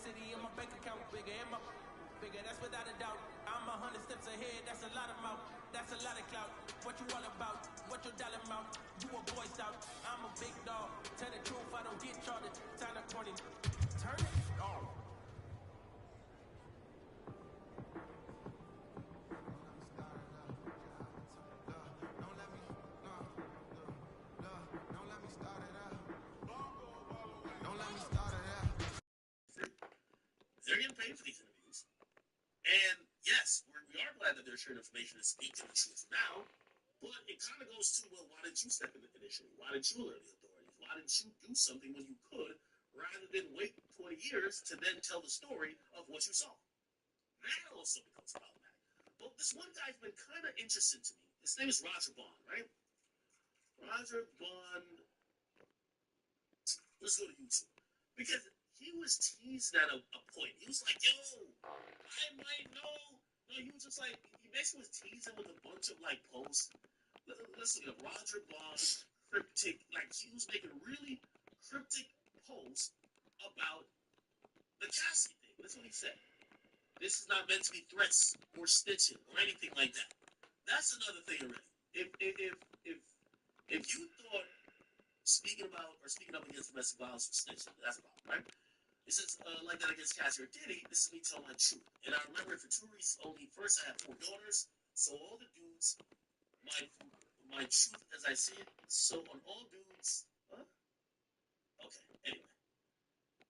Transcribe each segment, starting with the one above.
city and my bank account bigger and my bigger. That's without a doubt. I'm 100 steps ahead. That's a lot of mouth. That's a lot of clout. What you all about? What your dollar amount? You a boy scout. I'm a big dog. Tell the truth, I don't get charted. Time to corny. Turn it off. They're getting paid for these interviews. And yes, we are glad that they're sharing information and speaking the truth now, but it kind of goes to, well, why didn't you step in initially? Why didn't you alert the authorities? Why didn't you do something when you could, rather than wait 20 years to then tell the story of what you saw? That also becomes problematic. But this one guy's been kind of interesting to me. His name is Roger Bond, right? Roger Bond. Let's go to YouTube. Because he was teased at a point. He was like, yo, I might know. No, he was just like, he basically was teasing with a bunch of like posts. Let's look at Roger Bond, cryptic, like he was making really cryptic posts about the Cassie thing. That's what he said. This is not meant to be threats or snitching or anything like that. That's another thing already. If you thought speaking up against domestic violence was snitching, that's a problem, right? It says, like that against Cassie or Diddy, this is me telling my truth. And I remember it for 2 reasons only. First, I have 4 daughters, so all the dudes, my truth as I see it, so on all dudes, huh? Okay, anyway.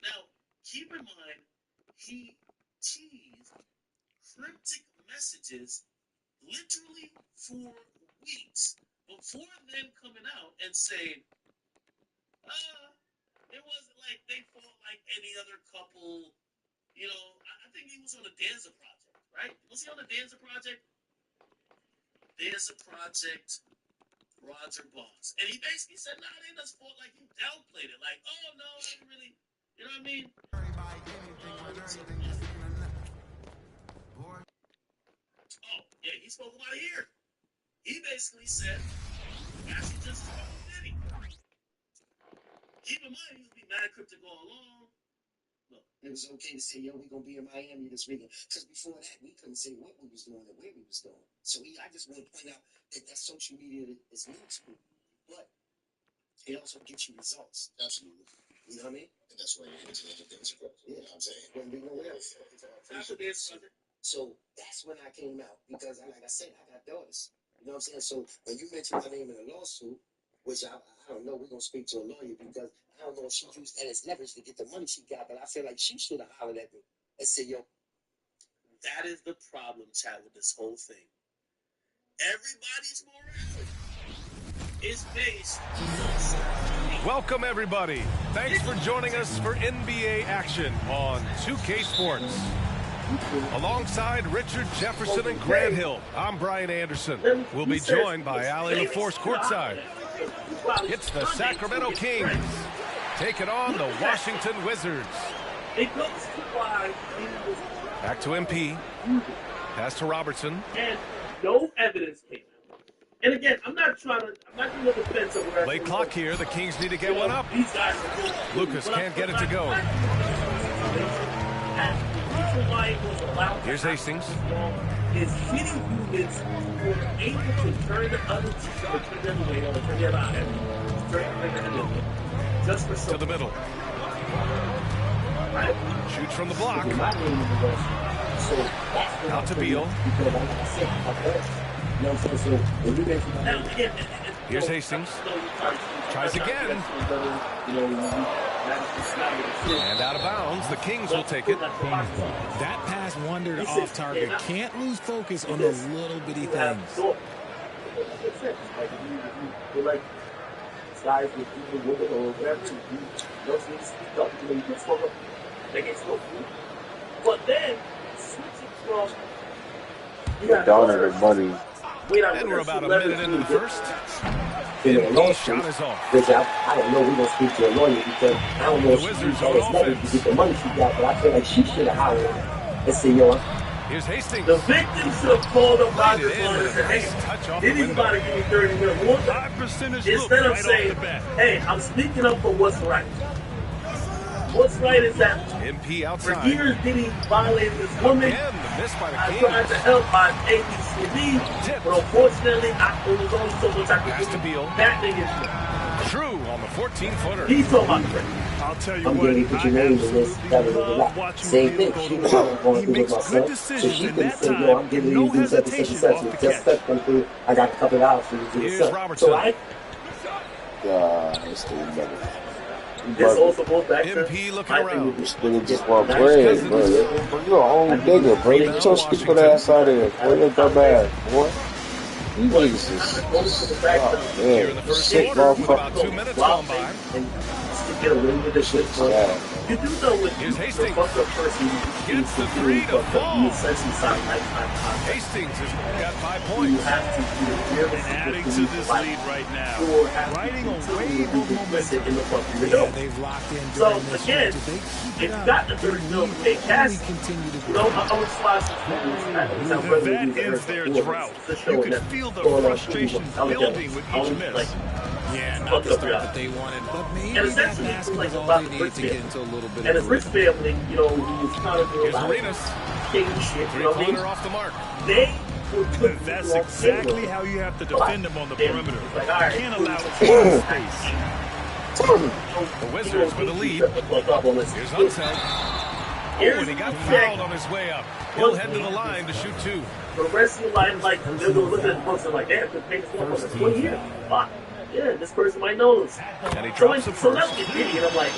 Now, keep in mind, he teased cryptic messages literally for weeks before them coming out and saying, it wasn't like they fought like any other couple. You know, I think he was on the Danza Project, right? Was he on the Danza Project? Danza Project, Roger Bonds. And he basically said, nah, they just fought like he downplayed it. Like, oh, no, I didn't really, you know what I mean? Oh, yeah, he spoke about it here. He basically said, Cassie just talked to Diddy. Keep in mind, he was be mad cryptic all along. Look, it was okay to say, yo, we're going to be in Miami this weekend. Because before that, we couldn't say what we was doing and where we was going. So I just want to point out that social media is new to me. But it also gets you results. Absolutely. You know what I mean? And that's why you're into the things. You know what I'm saying? Wouldn't be nowhere else. So that's when I came out. Because, like I said, I got daughters. You know what I'm saying? So when you mention my name in a lawsuit, which I don't know, we're going to speak to a lawyer because I don't know if she used that as leverage to get the money she got, but I feel like she should have hollered at me and said, yo. That is the problem, Chad, with this whole thing. Everybody's morality is based on... Welcome, everybody. Thanks for joining us for NBA action on 2K Sports. Alongside Richard Jefferson and Grant Hill, I'm Brian Anderson. We'll be joined by Allie LaForce courtside. It's the Sacramento Kings taking on the Washington Wizards. Back to MP. Pass to Robertson. And no evidence came out. And again, I'm not doing the defense of where. Late clock here. The Kings need to get one up. Lucas can't get it to go. Here's Hastings. Is hitting units who are able to turn the other team or turn them away or turn them out. Just for to the middle. Right. Shoots from the block. Out to Beal. Here's Hastings. Tries again. And out of bounds. The Kings will take it. That pass wandered off target. Can't lose focus on those little bitty things. Guys with people with it or whatever, those need to speak up. You can spoke up. They get spoke up. But then, switching from... Your daughter and money. And we're about a minute into the first. In a lawsuit, shot is off. which I don't know, we're going to speak to a lawyer because I don't know if she used that as leverage to get the money she got, but I feel like she should have hollered and said, yo. Here's Hastings. The victim should have called up Roger Bond and said, hey, Diddy's about to give me 30 minutes more. 5% Instead of saying, hey, I'm speaking up for what's right. What's right is that MP for outside. years Diddy violated this woman. Again, the miss by the I King. tried to help my ABCD, but unfortunately, there was only so much I could Pass to do. Beal. That thing is True on the 14-footer. he's talking about crazy. I'll tell you I'm what, getting put I your name in this. absolutely That was a love lot. watching Same Beal thing. go She to was going work. through He with makes my good son. So decisions she in couldn't that say, yo, time, I'm giving and you no these such and such and hesitation such. off the Just catch. touch them through. I got a couple of hours for you to do Here's the son. Robertson. So I This thing better. This also goes back to MP looking my around. thing. This nigga just want Nice bread, cousins. bro. You a home nigga, bro. Get your stupid ass out of here. Boy, your dumb ass, boy. You niggas is... Oh, Here in man. the first Sick quarter, with motherfucker. about 2 minutes gone by. And to get away with this shit, but Yeah. you do know when Here's the Hastings. fucked up person Gets the is three to fucked up, fall. you essentially sign lifetime contract. Hastings has got 5 You points. have to be really And adding to this lead right now, or have riding to a wave of completely momentum. in the fucking Yeah, middle. they've locked in So during this again, stretch. If they keep if it you up, got the they 30 need mil to to pay cash, only continue to you know, I would slide some fingers. That ends their drought. You could feel the frustration building with each miss. Yeah, not the start that they wanted, but maybe And that essentially, basket like is all about they the need to rich get into a little bit and of his a rich rhythm. family, you know, who was kind of doing Here's a lot of Arenas. shady shit, you know what I mean? Three-pointer off the mark. They would put That's people on exactly video. how you have to defend them on the Then perimeter. it's like, all right, You can't allow cool. any space. The Wizards with a lead. Here's Unseld. Oh, and he got fouled on his way up. He'll head to the line to shoot 2. For the rest of your life, like, they're going to look at the books and like, damn, could pay this one for 20 years. Fuck. Yeah, this person might know this. And he So, drops the so first. that's the idiot. I'm like,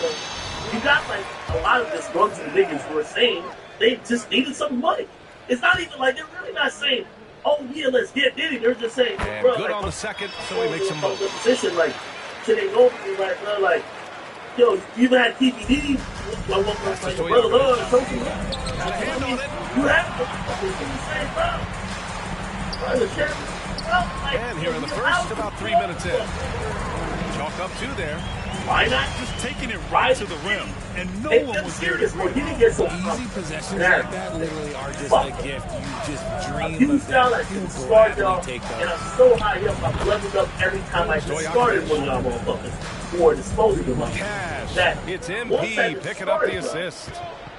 you got like a lot of this drugs and niggas who are saying they just needed some money. It's not even like they're really not saying, oh yeah, let's get Diddy. They're just saying, And bro, good like, on the second, so he makes them both. the position, like, should they go to me right now, like, yo, you even had TBD, I want to like, to brother, Stoyanovich. love, something. Got a hand on it. You have to do the same, bro. And here in the first, about 3 minutes in. Chalk up 2 there. Why not? Just taking it right to the rim, and no Hey, one I'm was there to serious, bro. grab You it. didn't get so Easy possessions like that literally are just Fuck. a gift. You just dream You of sound that. like You you scarred y'all, gladly take and those. I'm so high up, I'm leveled up every time I discarded one of y'all motherfuckers or disposed of them. Cash. That It's one time MP you picking up the started, bro. assist.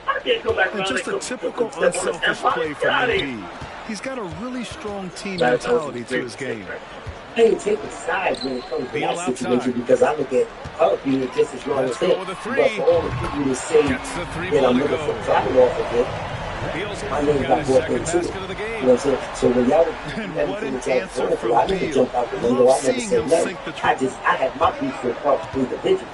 I can't go back And around just and a typical step on this unselfish empire. play Get from outta MP. here. He's got a really strong team That was mentality a to great his game. mistake, right? I ain't taking sides when it comes to Beal that situation outside. because I look at her being just as long Let's as go him. with a three. But for all the people to say Gets the three that ball I'm to looking go. for trouble off of it, Beal's my name got got his brought second into it. basket of the You know game. what I'm saying? So when y'all And what an everything that y'all answer going from through, I never Beal. jump out the window. Love I never seeing said him nothing. sink the truth. I had my beef with her individually.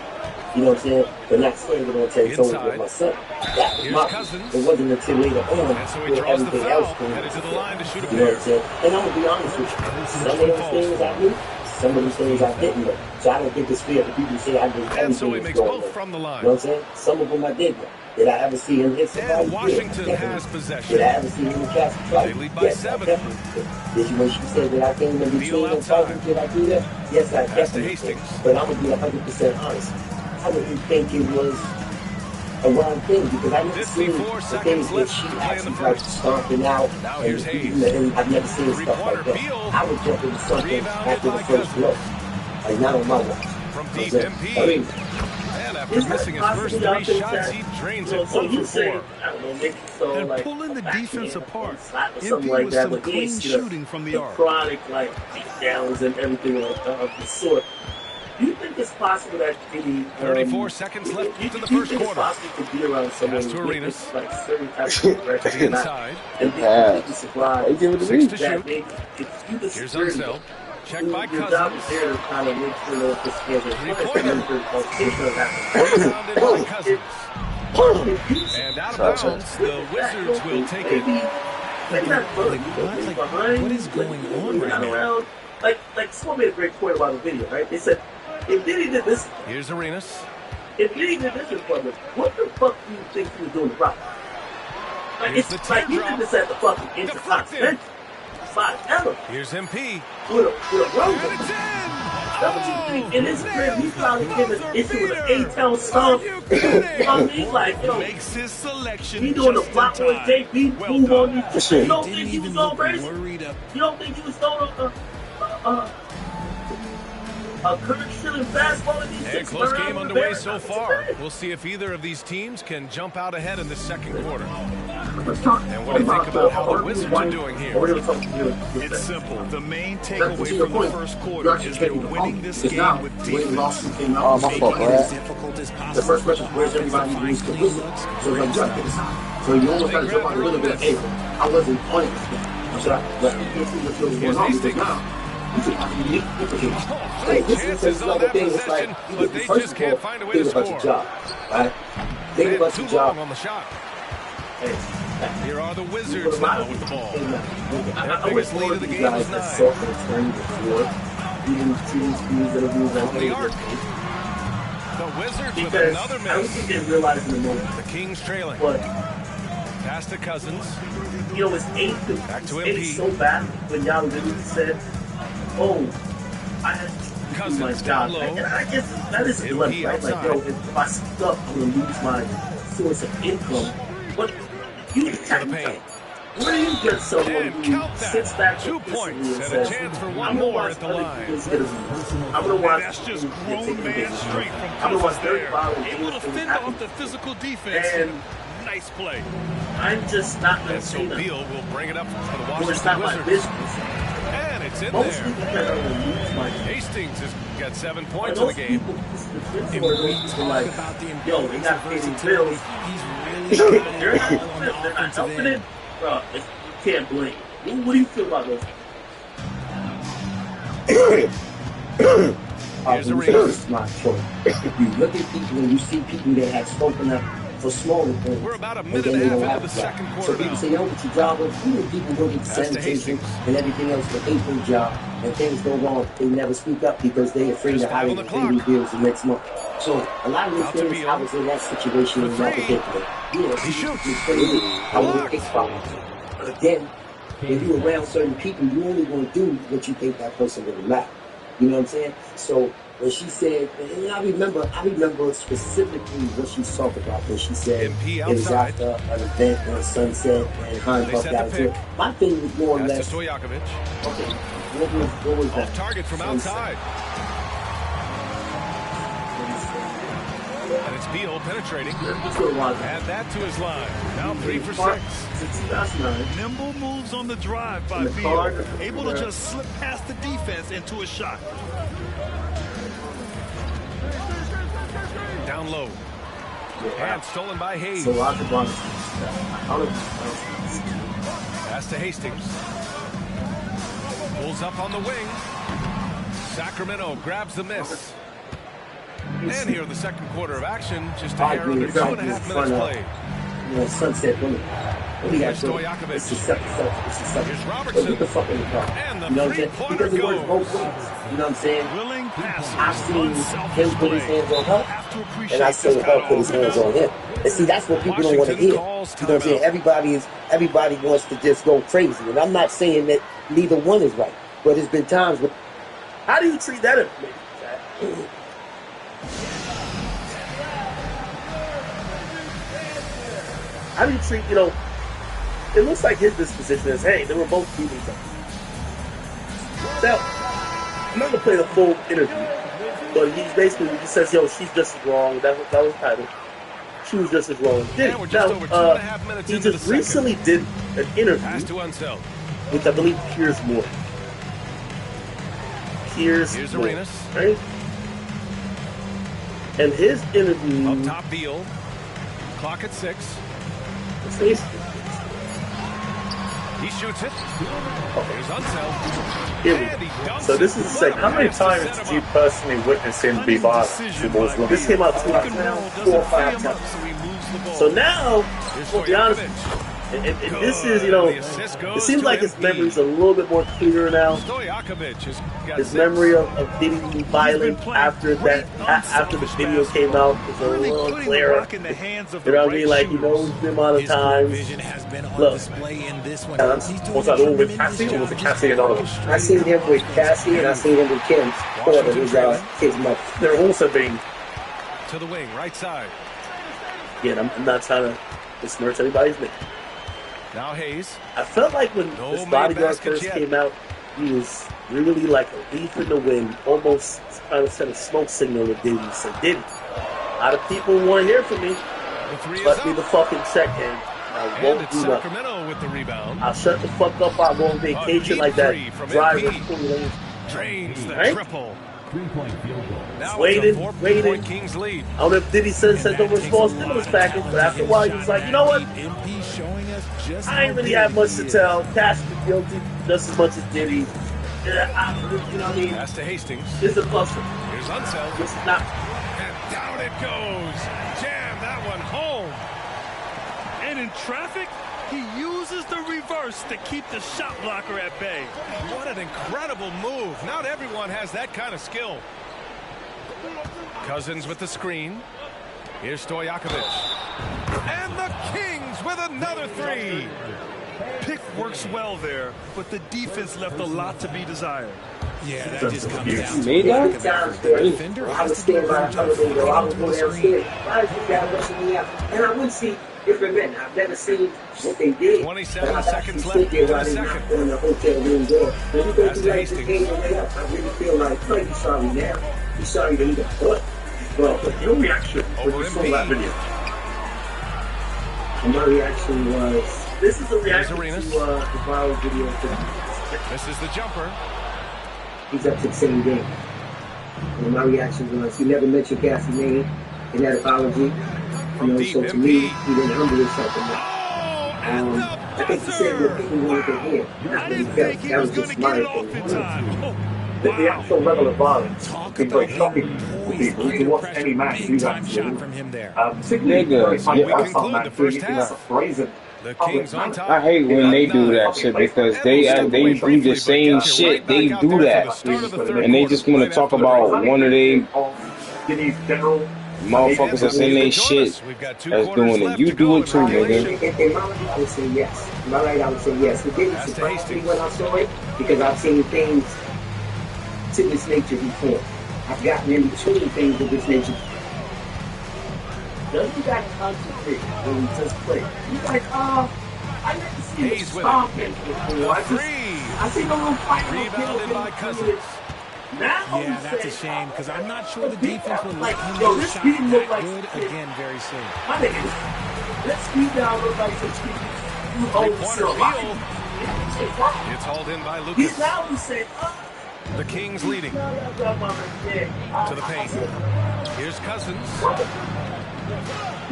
You know what I'm saying? But not saying it on 10 toes with my son. That was Here's my Cousins. beef. It wasn't until later on And so he where draws the everything foul, else came headed to the line to shoot a you know what pair. I'm saying? And I'm going to be honest with you. Some of those things I knew, some of those things I didn't know. So I don't think it's fair for people to say I knew And so he everything makes was going both on. from the You know line. what I'm saying? Some of them I did know. Did I ever see him hit somebody? And Washington Yeah, has definitely. possession. Did I ever see him catch a flight? They lead by Yes, 7. I definitely did. Did you, when she said that I came in Beal between and outside. talking, did I do that? Yes, I Pass to definitely did. Hastings. But I'm going to be 100% honest. I didn't think it was a wrong thing because I never seen 54 the seconds things that left she to play in the actually like first. stomping out. Now here's Hayes. And I've never seen stuff Three-pointer, like that. Beal. I would jump into something Rebounded after the by first Cousins. blow. Like not on my watch. From You deep, know what I'm saying? I MP. mean, And after missing his first 3 shots, he drains it So 1 you for say, 4. I don't know, Nick, so And like pulling the defense apart. something MP like with that, some but he clean ain't shooting from the arc. chronic like beatdowns and everything of the sort. Do you think it's possible that Diddy 34 seconds left to the first quarter. It's possible to be around someone Pass to with Arenas. this, like certain type of To record the and not inside. and be Yeah. completely surprised. Why you give it to 6 me? to That shoot. they, if you the Here's security Unseld. Checked by your job is Cousins. there to kind of make sure that this schedule Three-pointer. is Rebounded by Cousins. And out of bounds, the Wizards will take it. What is going on right now? Like someone made a great point about the video, right? They said, if Diddy did this, Here's Arenas. if Diddy did this in public, what the fuck do you think he was doing to Rock? Like, Here's it's the like he teardrop. did this at the fucking Deflected. Intercontinental. By Ella. Here's MP. With a rover. And it's in! In his crib, he's probably giving an issue with an 8-town stomp. You know what I mean? Like, yo, Makes his selection he doing the just block in on time. JB, Well move done. on these. You don't Didn't think he was even going look crazy? worried up. You don't think he was throwing current fastball in these And close game underway so far. We'll see if either of these teams can jump out ahead in the second quarter. And what do you think about how the Wizards are doing here? It's simple. The main takeaway from the first quarter is they're winning this game with defense. Oh, my fault, Brad. The first question is, where's everybody who's the Wizards? So like, try to get this out. So you almost got to jump out a little bit of air. I wasn't on it. So but you can see what's going on because now, you should have to leap. Hey, this is another thing. It's like, you get the first of all, think about your job, right? Think about your job. On the shot. Hey, here are the Wizards now with the ball. I wish lead of the game is 9. The arc. The Wizards with another miss. I don't think they realize in the moment. The Kings trailing. But pass to Cousins. you know, it's 8 to back to MP. MP. So bad when y'all literally said, "Oh, I had to do my job." And I guess that is blunt, right? Like, yo, if I speak up, I'm gonna lose my source of income. But you can't. Where do you get someone who sits back 2 points and a chance for one more at the line? I'm gonna watch. That's just grown man strength from I'm gonna watch Cousins there. able to fend off the physical defense. And nice play. I'm just not gonna And so say that. Beal will bring it up for the Well, it's Washington not my Wizards. business. And it's in Most people there. that are gonna lose my. Hastings has got 7 And points in the those game. people, are like, yo, they got to pay these bills. They're not helping it, bro. You can't blame. What do you feel about those? Here's a ring. Not true. If you look at people and you see people that have spoken up for smaller things, We're about a and minute then and they a half don't into the have a job. second So quarter people now. say, yo, what's your job? Well, you know, people go to sanitation and everything else for April job, and things go wrong. They never speak up because they're afraid Just of how 5 they on the can pay their clock. bills the next month. So a lot of Out to those things, Beal. I was in that situation in that three. particular. Yeah, He shoots. it's crazy. I was a X-Factor. But then, when you around certain people, you only going to do what you think that person will allow. You know what I'm saying? So when she said, and I remember specifically what she talked about when she said MP it was outside. after an event on Sunset and her and They Buck set got the into it. pick. My thing was more or Pass less, to Stojakovic. okay, what was that? Off target from Sunset. outside. And it's Beal penetrating. Add that to his line. Now 3 for 6. Nimble moves on the drive by Beal, able to just slip past the defense into a shot. Down low. And stolen by Hayes. So I could run. Pass to Hastings. Pulls up on the wing. Sacramento grabs the miss. And here in the second quarter of action, just a hair under 2.5 minutes played. You know, Sunset, what do you got to do? Stojakovic. It's a second. Here's Robertson. Get the fuck in the car. And the You know what I'm saying? three-pointer Because it works goes. both ways. You know what I'm saying? Willing passes, I've seen unselfish him put his play. hands on her, Have to appreciate and I seen this her kind put his of hands on him. And see, that's what people don't want to Washington hear. You know calls what I'm saying? timeout. Everybody wants to just go crazy, and I'm not saying that neither one is right, but there's been times where. How do you treat that information? How do you treat, you know, it looks like his disposition is, hey, they were both beating each other. Now, I'm not going to play the full interview, but he says, yo, she's just as wrong. That was the title. She was just as wrong. Yeah, we're just over 2.5 minutes he into just the recently did an interview, Pass to Unseld. which I believe Piers Moore. Here's Moore, Arenas. right? And his interview. Up top Beal. Clock at 6. He shoots it. Here's Unseld. Here we And he go. dunks So this it. is the second. How many times did you personally witness him be biased towards women? This came out Pick and roll 4 or doesn't free 5 him up, times. so he moves the ball. So now, Here's to be honest, Stojakovic. and this is, you know, The assist it goes seems to like his MP. memory's a little bit more clearer now. Stojakovic has got His 6. memory of being violent playing after great after the video unselfish came out is a Really little putting the clearer. rock in the hands of You the know what I mean? right Like, he knows shooters. the amount of His clear times. vision has been on Look. display in this one. Yeah, He's doing Was that a all with tremendous Cassie, or was job it just Cassie and Oliver? I seen him with Cassie, and I seen him with Kim Porter, his kid's mother. There have also been, To the wing, right side. again, I'm not trying to besmirch anybody's name. Now Hayes. I felt like when No this made bodyguard baskets first yet. came out, he was really like a leaf in the wind, almost kind of sent a smoke signal to Diddy and said, Diddy, a lot of people weren't here for me. Let me the fucking check in. I won't do Sacramento with the rebound. I'll shut the fuck up. I'll go on vacation like that. Driver, drains the triple. Waiting. Kings lead. I don't know if Diddy sent over a small stimulus package, but after a while he was like, you know what? I ain't really have much to tell. Cash is guilty just as much as Diddy. You know what I mean? Pass to Hastings. It's a cluster. Here's Unseld. This is not. And down it goes. Jam that one home. And in traffic, he uses the reverse to keep the shot blocker at bay. What an incredible move. Not everyone has that kind of skill. Cousins with the screen. Here's Stojakovic. And the Kings with another three. Pick works well there, but the defense left a lot to be desired. Yeah, that just comes down to the defender. I was scared by the other thing, though. I was going downstairs. Why did you guys rushing me out? And I would see different men. I've never seen what they did. 27 seconds left in the second. In the hotel room door. When you go through like the game way up, I really feel like, no, he's sorry now. He's sorry that he got caught. But your reaction when you saw that video? And my reaction was, this is a reaction to Arenas. The viral video. This is the jumper. He's up to the same game. And my reaction was, he never mentioned Gassy name in that apology. You know, so to me, he didn't humble himself enough. I think he said what people wanted to hear. Not what he felt. That was just my opinion. The actual level of violence is very shocking to people who watch any match do that. Particularly we conclude the first half. The Kings on top. I hate when they do that shit because they do the same shit. They do that, and they just want to talk about one of their motherfuckers that's in their shit that's doing it. You do it too, nigga. In my right, I would say yes. In my right, I would say yes. It didn't surprise me when I saw it because I've seen things to this nature before. I've gotten in between things of this nature. Doesn't you guys concentrate when we just play? You like, I never see you stomping before. I see no one fighting. Rebounded by Cousins. Now yeah, that's a shame because I'm not sure the defense will let him yo, do a this shot team look that like good again very soon. My nigga, let's speed down look like this team. It's hauled in by Lucas. He's now the same. The Kings leading. To the paint. Here's Cousins.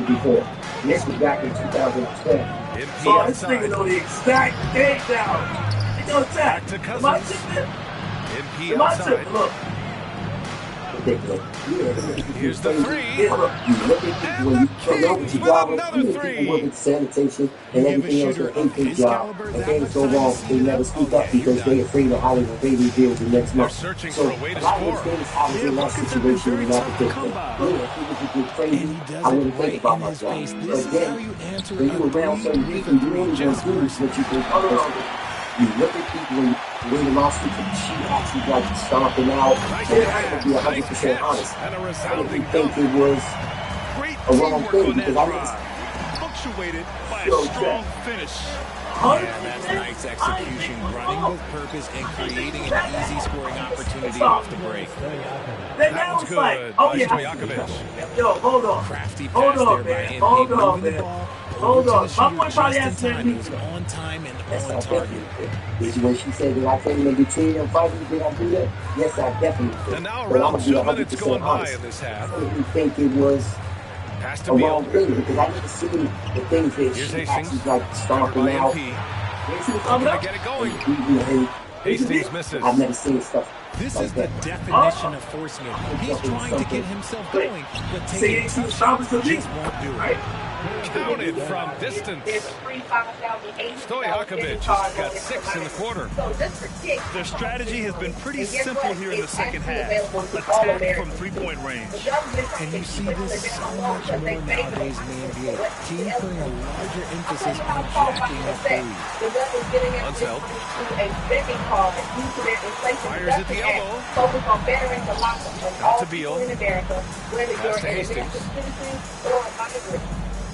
Before. This was back in 2012. MP this nigga know the exact date now. You know what's that? Back to Cousins. MP outside. Look. Here's the three. You look at people when you know what you got with people work at sanitation and everything else with anything job. And things go wrong, they never speak up because they're afraid of how they will pay their bills the next month. So a lot of those things I was in that situation and I could think, if people could get crazy, I wouldn't think about my job. But then, when you around certain people, you ain't gonna do what you think. You look at people when you lost people, she actually like stomping out. And I'm gonna be 100% honest. I didn't think it was a wrong thing because I was punctuated by a strong finish. Yeah, that's nice execution, running with purpose and creating an easy scoring opportunity off the break. That was good. Like, oh yeah. Yo, hold on. Crafty hold pass on, there by man. MP, Hold on, moving the man. ball. Hold on. My boy probably asked me. He was on time and on target. Did you when she said that I came in between them fighting? Did I do that? Yes, I definitely did. And now but around I'm 2 minutes going by in this half. I didn't think it was a wrong thing because I never seen the things that she actually like stomping out. I'm gonna get it going. Hastings misses. I've never seen stuff. This is the definition of forcing it. He's trying to get himself going, but taking a touch shot just won't do it. Counted from distance. Stojakovic has got 6 in the quarter. Their strategy has been pretty simple here in the second half. Attack from three-point range. And you see this so much more nowadays in the NBA. Teams putting a larger emphasis on jacking up threes. Unseld. Fires at the elbow. Out to Beal. Pass to Hastings.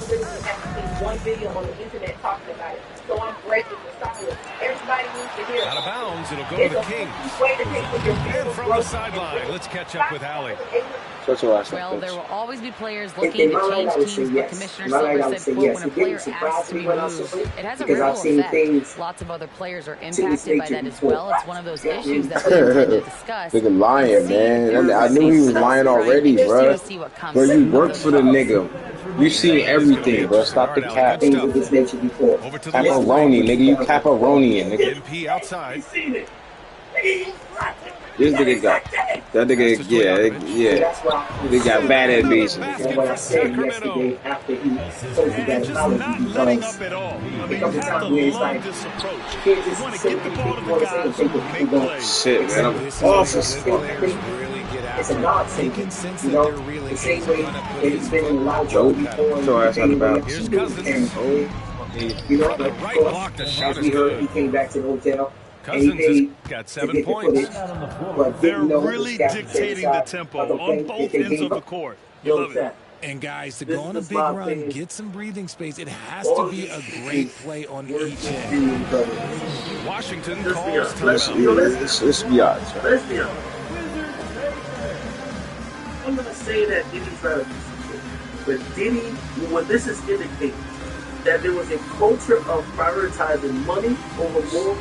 literally haven't seen one video on the internet talking about it. So I'm breaking the silence. Everybody needs to hear it. Out of bounds, it'll go to the Kings. And from the sideline, let's catch up with Allie. Well, there will always be players looking to change teams, but Commissioner Silver said, quote, when a player asks to be moved, it has a ripple effect. Lots of other players are impacted by that as well. It's one of those issues that we intend to discuss. Nigga lying, man. I knew he was lying already, bro. Bro, you work for the nigga. You see everything, bro. Stop the cap. Caparoni, nigga. You caparoni, nigga. MP outside. This nigga got that nigga, yeah. They got bad at beats. And just not letting up at all. I mean, you have to love this approach. You want to get the ball to the guys who make plays. Shit, man. I'm awful. It's a godsend, you know, the same way that he's been in a lot of trouble before. So I thought about you know, like, as we heard, he came back to the hotel. Cousins has got 7 points. They're really dictating the tempo on both ends of the court. You love it. And guys, to go on a big run, get some breathing space, it has to be a great play on each end. Washington calls timeout. Let's be honest. Let's be honest. I'm going to say that Diddy's trying to do something. But Diddy, what this is indicating, that there was a culture of prioritizing money over morals,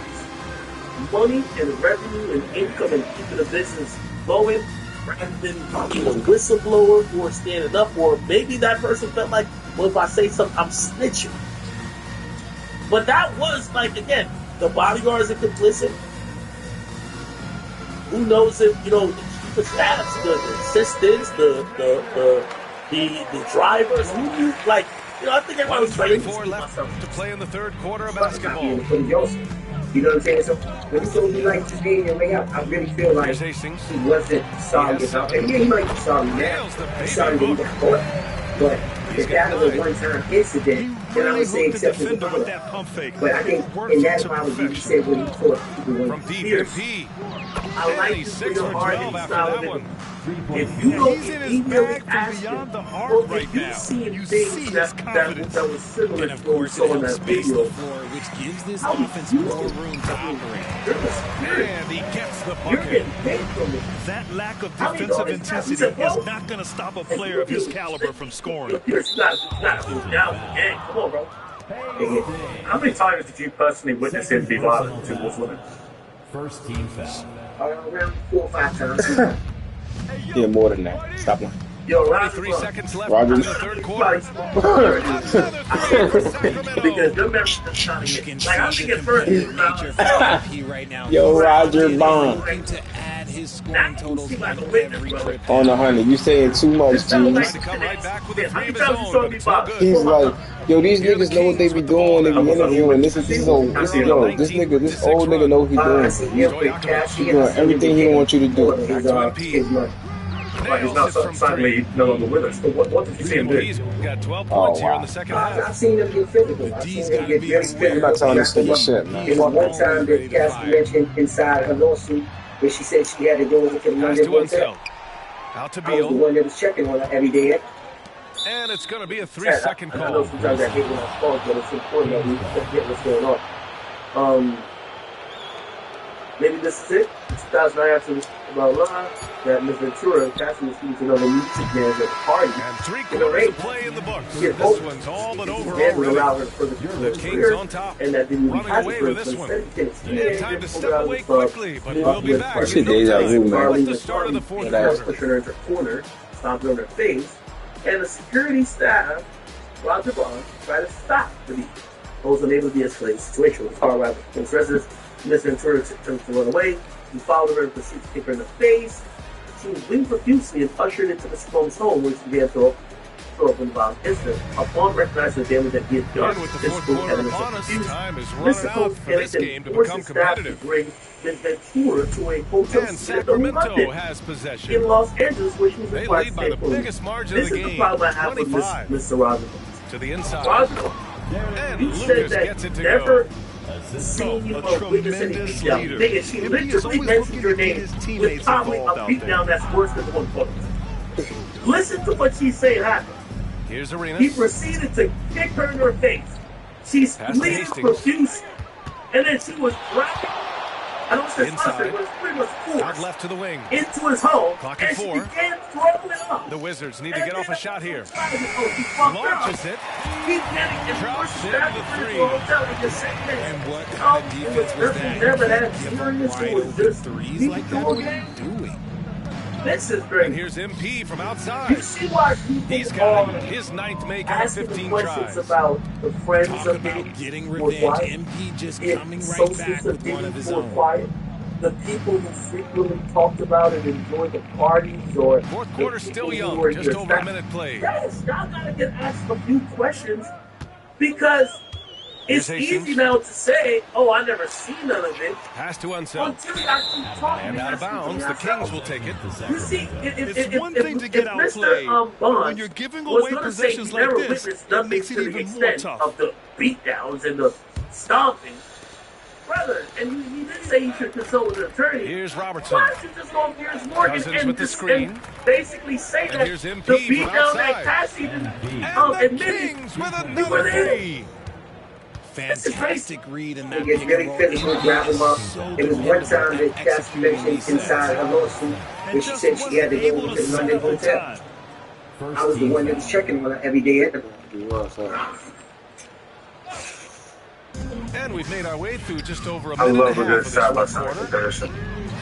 money and revenue and income and keeping the business going, rather than being a whistleblower or standing up, or maybe that person felt like, well, if I say something, I'm snitching. But that was like, again, the bodyguards are complicit. Who knows if, you know, the staffs, the assistants, the drivers, who knew, like, you know, I think everyone was ready to play in the third quarter of basketball. You know what I'm saying? So when he told me like to be in your way out, I really feel like he wasn't sorry about it. And yeah, he might be sorry now. He's sorry that he got caught. But if that was a one-time incident, then I would say acceptable. But I think in that apology, he said when he caught people when he fierce. I like this real hard and style of it. If you don't really ask him, well, if you see things that was similar to what we saw in that video, which gives this offense more room to operate. And he gets the bucket. That lack of defensive intensity is not going to stop a player of his caliber from scoring. It's not down. Hey, come on, bro. How many times did you personally witness him be violent towards women? First team foul. Around 4 or 5 times. Yeah, more than that. Stop one. Yo, 3 seconds left Roger. in the third quarter. Because your memory's just not again. Like, I think at first, right now. Yo, Roger Bond. To add his scoring totals on every trip. On 100. You saying too much, G. He's like, yo, these niggas know what they be doing. They be interviewing. This old nigga know what he doing. He doing everything he wants you to do. Like he's not suddenly no longer with us. But what did you see him do? He's got 12 points here in the second half. I've seen him get physical. I've seen him get very physical. I'm not telling this nigga shit, man. There was one time that Cassie mentioned inside her lawsuit where she said she had to go over to the London hotel. Out to I was the Beal. one that was checking on her every day. And it's going to be a 3-second I know call. sometimes I hate when I call, but it's important that we get what's going on. maybe this is it. 2009 after blah blah that Mr. Ventura Cassie was speaking to another music man at the party. And 3 quarters of play in the books. This one's all but over already. The Kings on top. And that didn't running away with this one. They had time to step away quickly, but we'll be back. That's a deja vu, man. At the start of the fourth quarter. Pushing her into a corner, stomping on her face, and the security staff, Roger Bond, tried to stop the beat. But was unable to de-escalate the situation with Colorado. When residents, Mr. Ventura attempted to run away. He followed her and proceeded to kick her in the face. She winked profusely and ushered into Mr. Combs' home, which began to throw up in the violent incident. Upon recognizing the damage that he had done, with the fourth quarter upon us, time is running out for this game to become competitive. Bring Ms. Ventura to a hotel And Sacramento has possession. in Los Angeles, which was They required lead to by the stay close. biggest margin This of the is the game, problem I have with 25. Mr. Roger. To the inside. Roger, And you said Lucas that gets it to never go. seen you A witness any tremendous beatdown. leader. Nigga, she And he is literally always mentioned looking your to get name his with teammates probably a involved out there. beatdown that's worse than the one photo. Listen to what she's saying happened. Here's Arena. He proceeded to kick her in her face. She's bleeding profusely. And then she was dragged. I don't say inside, but it's pretty much forced out left to the wing. into his home. Clock and at 4. She began throwing it up. The Wizards need to get off a shot here. Launches it. He's getting and drops in the 3. And what kind of defense was that? Never that Give up serious. wide It was open just threes like that? What are you doing? This is great. And here's MP from outside. You see why he's got his 9th make out of 15 questions tries. About the friends Talk of about getting revenge. MP just coming right back with one of his own. Quiet. The people who frequently talked about and enjoyed the parties, or fourth quarter still young, just over a minute played. Yes, y'all gotta get asked a few questions because it's easy now to say, "Oh, I never seen none of it." Pass to Unseld. Until you actually talk. And out of bounds, the Kings will take it. You see, It's one thing to get outplayed, but when you're giving away possessions like this, it makes it even more tough. Of the beatdowns and the stomping. Brother, and he did say he should consult with an attorney. Here's Robertson. Why don't you just go Piers Morgan Cousins with the screen. And basically say and that here's MP the beat from down that outside. Cassie And the Kings with another 3. Fantastic read in that Getting finished with grab him up. It was one time that Cassie mentioned inside her lawsuit when she said she had to go to the London hotel. I was the one that was checking on her every day at the And we've made our way through just over a I minute love a and a good half side-by-side comparison,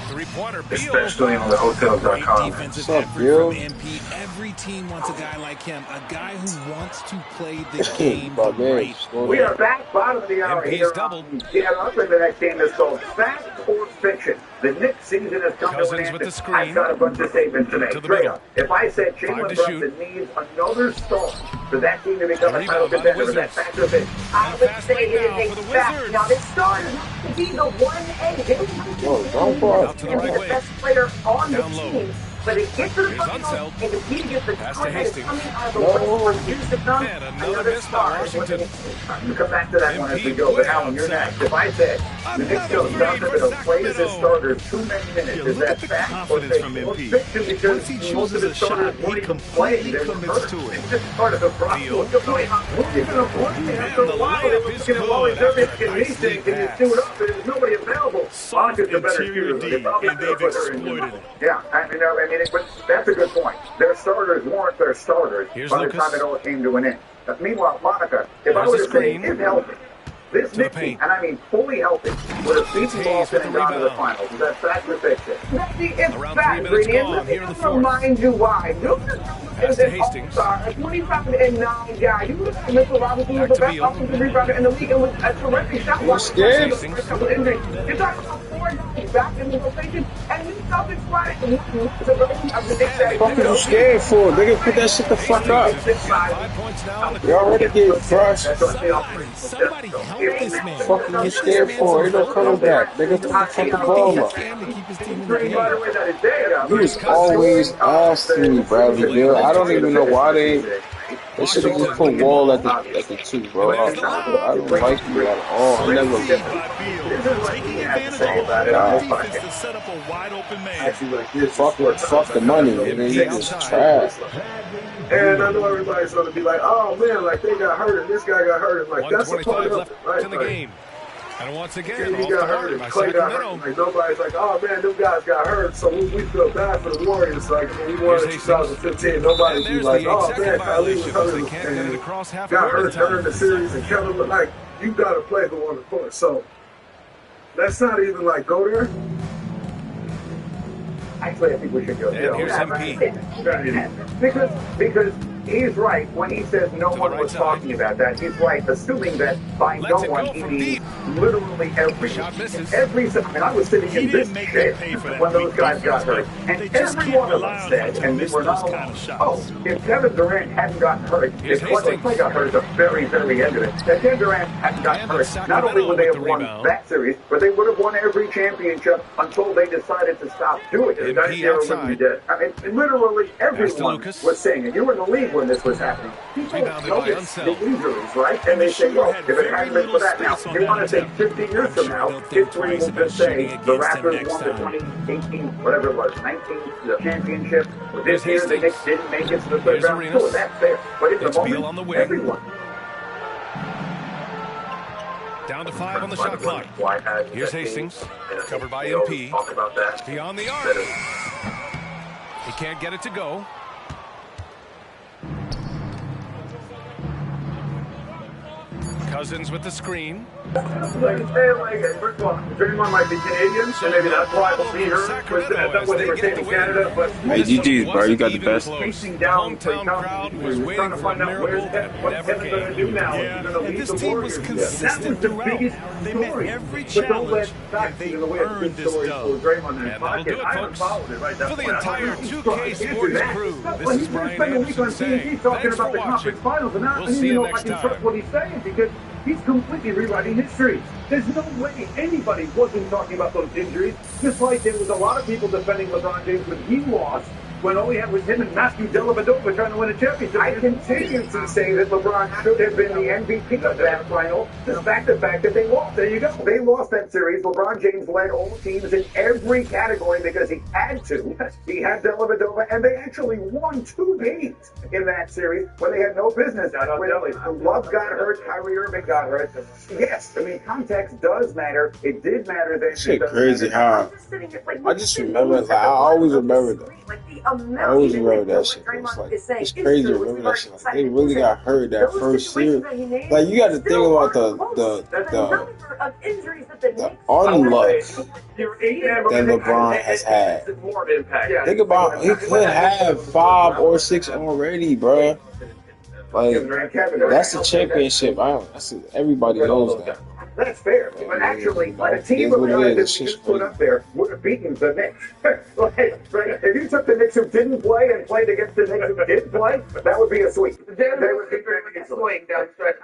Three-pointer, Beal. especially on the hotels.com. Defensive What's up, effort Bill? from MP. Every team wants a guy like him, a guy who wants to play the game the right way. We are back, bottom of the hour MP's here. doubled. Yeah, I'll say the next game is called Fact or Fiction. The Knicks season has come to Cousins an end. with the screen. I've got a bunch of statements to make. To the Straight middle. up. If I said 5 Jalen to Brunson shoot. needs another star for that team to become a Rebound title by the contender, is that Wizards. fact or fiction? I would Fast say break it now is for a the fact. Wizards. Now, this star is not to be the 1A. They Oh, don't fall. Out to the right the wing. best player on Down the low. team. But it gets to the Here's finals Unseld. and compete against the Pass to talent that is Hastings. coming out of the No. way for years to come. And another miss by Washington. We'll come back to that one as we go. But Alan, you're next. If I said the Knicks don't start to play as a starter too many minutes, Yeah, is look that at the fact or confidence fiction? from Well, MP. fiction because Once he most of chooses the a shot, starters he weren't even completely playing. They were commits hurt. to it. It's just part of the process. Beal. Even unfortunately, after a while, they were looking at Wally Irving and he said, "Can you shoot up?" And there's nobody available. Soft Monica's a better interior shooter. D, They probably and they've put her in exploited it. Yeah, but that's a good point. Their starters weren't their starters Here's by the Lucas. time it all came to an end. But meanwhile, Monica, if I There's would the have said screen. is healthy, this To the Knicks team, paint. and I mean fully healthy, would have beaten Hayes Boston with and the gone to the rebound. finals. Is that fact or fiction? It's Around fact, 3 minutes Brady. And gone let here in me the fourth. remind you why. Pass to Hastings. A 25-9 guy. You look at Mitchell Robinson, Back was the to best Beal. offensive rebounder in the league, and was a terrific shot. You're scared? You're talking about 4 guys back in the rotation, and you Celtics brought it to the What are you scared for? Nigga, put that shit the fuck up. 5 points now. in the You already get crushed. Somebody help this man. Fuck are you scared for? Ain't no coming back. Nigga, put the fucking ball up. Can to keep his team in the By the game. way, that is there. You was always asking me, Bradley Bill. I don't even know why they should have just put Wall at the 2, bro. I don't like you at all. I never. By Beal, taking advantage of the defense to set up a wide open man. Fuck the money, nigga. You just trash. And I know everybody's going to be like, "Oh man, like they got hurt and this guy got hurt." And like that's a part 125 of left it, right? in the game. And once again, KD off got the hurt mark and by Clay got hurt. Sacramento. Like nobody's like, "Oh man, them guys got hurt." So we feel bad for the Warriors. Like when we won in 2015, nobody And be there's like, the "Oh second man, Kyrie was violation. hurt They can't get it across half got court hurt at a during time. the series." And Kevin, but like you got to play the on the court. So let's not even like go there. Actually, I think we should go. And here's MP. Because he's right when he says no one was talking about that. He's right, assuming that by no Lets it one go he from means deep. literally every Shot misses. I mean, I was sitting He in this didn't make shit them pay for that when those weak guys got defense, hurt, but they and just every can't one of rely us on said, him to and we miss were not those alone. kind of shots. Oh, if Kevin Durant hadn't gotten hurt, Here's if Hastings. Clay got hurt at the very, very end of it, if Kevin Durant hadn't gotten And hurt, not only would they have won that series, but they would have won every championship until they decided to stop doing it. MP That year outside. when we did. I mean, literally everyone Lucas. was saying it. You were in the league with when this was happening. People Rebounded by notice the Unseld. injuries, right? And they say, well, if it hadn't been for that, now, you want to say 50 years from now, history will just say the Raptors won the 2018, whatever it was, 19th championship. This year, the Knicks didn't make it to the third round. Sure, that's fair. But in the moment, everyone. Down to 5 on the shot clock. Here's Hastings, covered by MP. Beyond the arc. He can't get it to go. Cousins with the screen. First of all, Draymond might be Canadian, so maybe that's why we'll be here. That's what they were saying in Canada. But hey, GG's, bro, you got the best. Facing down, hometown crowd was waiting for a miracle that never came. Going to do now. And this team was consistent throughout. They met every challenge, and they earned this dub. And that'll do it, folks. For the entire 2K Sports crew, this is Brian Anderson saying, thanks for watching. We'll see you next time. What he's saying, because he's completely rewriting history. There's no way anybody wasn't talking about those injuries, just like there was a lot of people defending LeBron James when he lost, when all we had was him and Matthew Dellavedova trying to win a championship. I continue to say that LeBron should have been the MVP of that final, despite the fact that they lost. There you go. They lost that series. LeBron James led all teams in every category because he had to. He had Dellavedova, and they actually won 2 games in that series when they had no business. Love got hurt. Kyrie Irving got hurt. Yes, I mean, context does matter. It did matter then. Shit crazy how I just remember, like, I always remember that. I always remember that shit. It's crazy to remember that shit. Like, they really got hurt that first series. Like, you got to think about the unluck that LeBron has had. Think about, he could have 5 or 6 already, bro. Like, that's a championship. Everybody knows that. That's fair. But actually, a team of guys that we just put up there would have beaten the Knicks. Like, right? If you took the Knicks who didn't play and played against the Knicks who did play, that would be a sweep. They would be swing down the stretch.